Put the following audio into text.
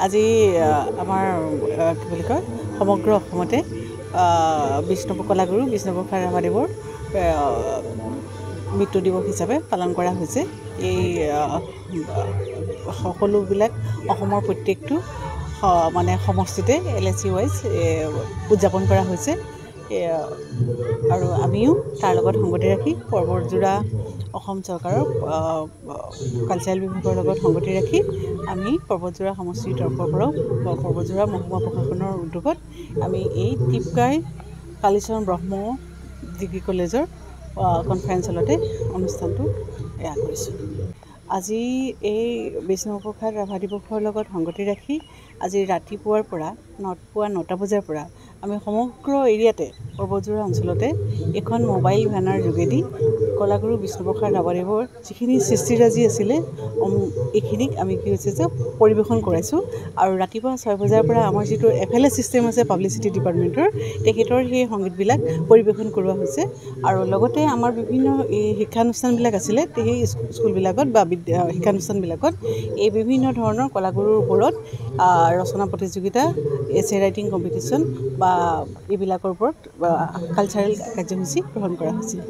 আজি আমাৰ কি বুলি কয় সমগ্ৰ অসমতে বিষ্ণুপ্ৰসাদ কলাগুৰু বিষ্ণুপ্ৰসাদ ৰাভাদেৱৰ মৃত্যু দিৱস হিচাপে পালন কৰা হৈছে। এই সকলোবিলাক অসমৰ প্ৰত্যেকটো মানে সমষ্টিতে LAC ৱাইজ উদযাপন কৰা হৈছে। আৰু আমিও তাৰ লগত সংগতি ৰাখি পৰ্বতজোৰা অসম চৰকাৰৰ কালচাৰেল বিভাগৰ লগত সংগতি ৰাখি আমি পৰ্বতজোৰা সমষ্টিৰ তৰফৰ পৰাও পৰ্বতজোৰা মহকুমা প্ৰশাসনৰ উদ্যোগত আমি এই টিপকাই কালীচৰণ ব্ৰহ্ম ডিগ্ৰী কলেজৰ কনফাৰেন্স হলতে অনুষ্ঠানটো কৰিছোঁ। আজি এই বিষ্ণুপ্ৰসাদ ৰাভা দিৱসৰ লগত সংগতি ৰাখি আজি ৰাতিপুৱাৰ পৰা পুৱা 9টা বজাৰ পৰা আমি সমগ্ৰ এৰিয়াতে পৰ্বতজোৰা অঞ্চলতে এখন মোবাইল ভেনৰ যোগেদি কলাগুৰু বিষ্ণুপ্ৰসাদ ৰাভাদেৱৰ যিখিনি সৃষ্টিৰাজি আছিলে এইখিনিক আমি কি হৈছে যে পৰিৱেশন কৰাইছোঁ। আৰু ৰাতিপুৱা 6 বজাৰ পৰা আমাৰ যিটো FLA ছিষ্টেম আছে পাব্লিচিটি ডিপাৰ্টমেণ্টৰ তেখেতৰ সেই সংগীতবিলাক পৰিৱেশন কৰোৱা হৈছে। আৰু লগতে আমাৰ বিভিন্ন এই শিক্ষানুষ্ঠানবিলাক আছিলে সেই স্কুলবিলাকত বা শিক্ষানুষ্ঠানবিলাকত এই বিভিন্ন ধৰণৰ কলাগুৰুৰ ওপৰত ৰচনা প্ৰতিযোগিতা, এছে ৰাইটিং কম্পিটিশ্যন বা এইবিলাকৰ ওপৰত কালচাৰেল কাৰ্যসূচী গ্ৰহণ কৰা হৈছিল।